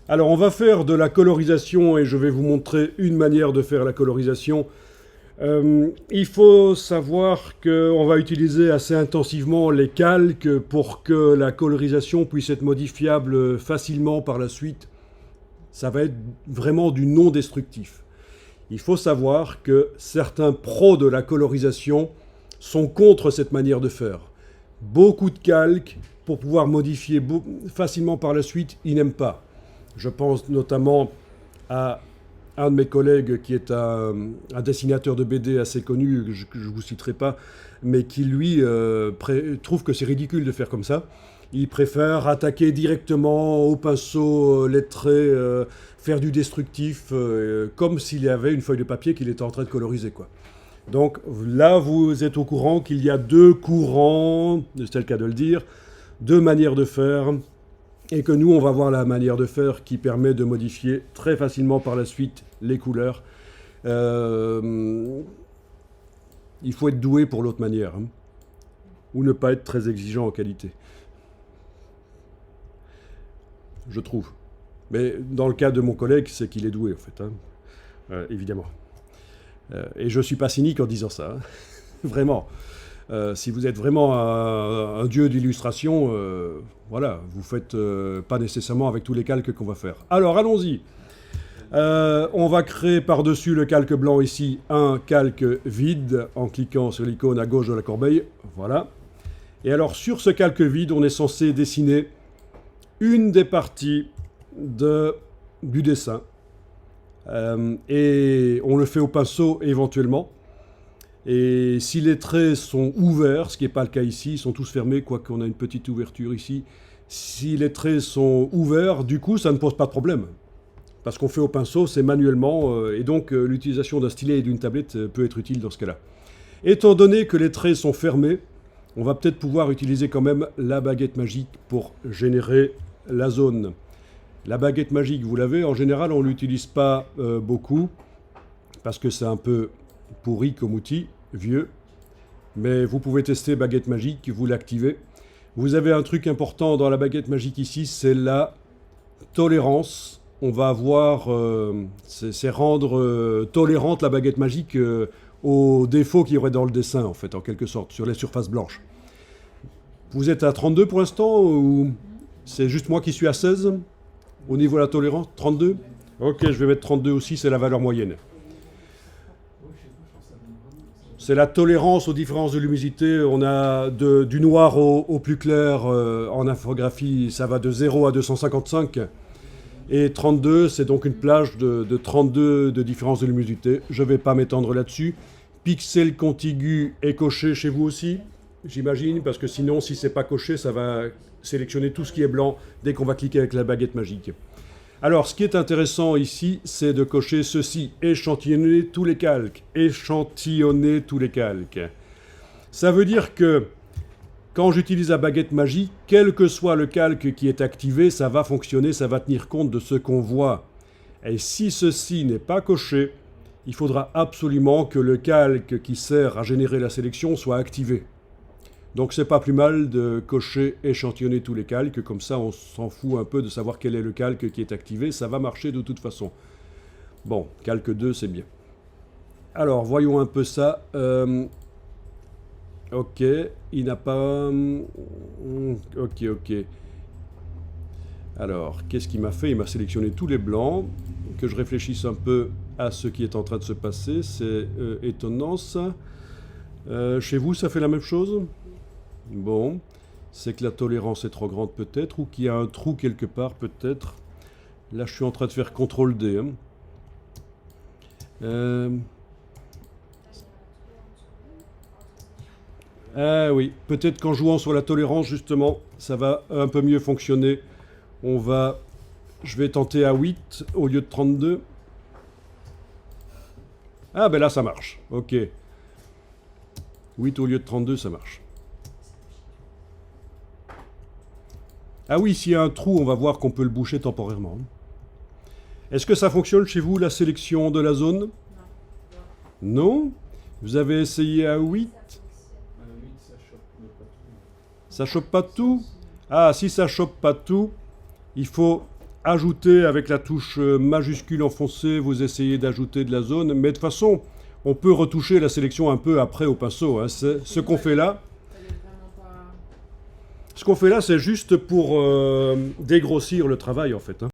Alors, on va faire de la colorisation et je vais vous montrer une manière de faire la colorisation. Il faut savoir qu'on va utiliser assez intensivement les calques pour que la colorisation puisse être modifiable facilement par la suite. Ça va être vraiment du non destructif. Il faut savoir que certains pros de la colorisation sont contre cette manière de faire. Beaucoup de calques pour pouvoir modifier facilement par la suite, ils n'aiment pas. Je pense notamment à un de mes collègues qui est un dessinateur de BD assez connu, que je ne vous citerai pas, mais qui lui trouve que c'est ridicule de faire comme ça. Il préfère attaquer directement au pinceau lettré, faire du destructif, comme s'il y avait une feuille de papier qu'il était en train de coloriser, quoi. Donc là, vous êtes au courant qu'il y a deux courants, c'est le cas de le dire, deux manières de faire, et que nous, on va voir la manière de faire qui permet de modifier très facilement par la suite les couleurs. Il faut être doué pour l'autre manière, hein, ou ne pas être très exigeant en qualité, je trouve. Mais dans le cas de mon collègue, c'est qu'il est doué, en fait, hein, évidemment. Et je ne suis pas cynique en disant ça, hein. Vraiment. Si vous êtes vraiment un dieu d'illustration, voilà, vous ne faites pas nécessairement avec tous les calques qu'on va faire. Alors, allons-y. On va créer par-dessus le calque blanc ici un calque vide en cliquant sur l'icône à gauche de la corbeille. Voilà. Et alors, sur ce calque vide, on est censé dessiner une des parties du dessin. Et on le fait au pinceau éventuellement. Et si les traits sont ouverts, ce qui n'est pas le cas ici, ils sont tous fermés, quoique on a une petite ouverture ici. Si les traits sont ouverts, du coup, ça ne pose pas de problème. Parce qu'on fait au pinceau, c'est manuellement, et donc l'utilisation d'un stylet et d'une tablette peut être utile dans ce cas-là. Étant donné que les traits sont fermés, on va peut-être pouvoir utiliser quand même la baguette magique pour générer la zone. La baguette magique, vous l'avez, en général, on ne l'utilise pas beaucoup, parce que c'est un peu pourri comme outil, vieux. Mais vous pouvez tester baguette magique, vous l'activez. Vous avez un truc important dans la baguette magique ici, c'est la tolérance. On va avoir, c'est rendre tolérante la baguette magique aux défauts qu'il y aurait dans le dessin, en fait, en quelque sorte, sur les surfaces blanches. Vous êtes à 32 pour l'instant, ou c'est juste moi qui suis à 16 au niveau de la tolérance? 32? Ok, je vais mettre 32 aussi, c'est la valeur moyenne. C'est la tolérance aux différences de luminosité. On a du noir au plus clair en infographie, ça va de 0 à 255. Et 32, c'est donc une plage de 32 de différence de luminosité. Je ne vais pas m'étendre là-dessus. Pixel contigu est coché chez vous aussi, j'imagine, parce que sinon, si c'est pas coché, ça va sélectionner tout ce qui est blanc dès qu'on va cliquer avec la baguette magique. Alors, ce qui est intéressant ici, c'est de cocher ceci, échantillonner tous les calques. Échantillonner tous les calques. Ça veut dire que quand j'utilise la baguette magique, quel que soit le calque qui est activé, ça va fonctionner, ça va tenir compte de ce qu'on voit. Et si ceci n'est pas coché, il faudra absolument que le calque qui sert à générer la sélection soit activé. Donc c'est pas plus mal de cocher échantillonner tous les calques, comme ça on s'en fout un peu de savoir quel est le calque qui est activé, ça va marcher de toute façon. Bon, calque 2 c'est bien. Alors voyons un peu ça. Ok, il n'a pas... Ok. Alors, qu'est-ce qu'il m'a fait? Il m'a sélectionné tous les blancs. Que je réfléchisse un peu à ce qui est en train de se passer, c'est étonnant ça. Chez vous, ça fait la même chose? Bon, c'est que la tolérance est trop grande peut-être, ou qu'il y a un trou quelque part peut-être. Là, je suis en train de faire CTRL-D. Ah oui, peut-être qu'en jouant sur la tolérance, justement, ça va un peu mieux fonctionner. Je vais tenter à 8 au lieu de 32. Ah ben là, ça marche. Ok. 8 au lieu de 32, ça marche. Ah oui, s'il y a un trou, on va voir qu'on peut le boucher temporairement. Est-ce que ça fonctionne chez vous, la sélection de la zone? Non? Vous avez essayé à 8? Ça chope pas tout? Ah, si ça chope pas tout, il faut ajouter avec la touche majuscule enfoncée, vous essayez d'ajouter de la zone, mais de toute façon, on peut retoucher la sélection un peu après au pinceau. Hein. Ce qu'on fait là, c'est juste pour dégrossir le travail en fait. Hein.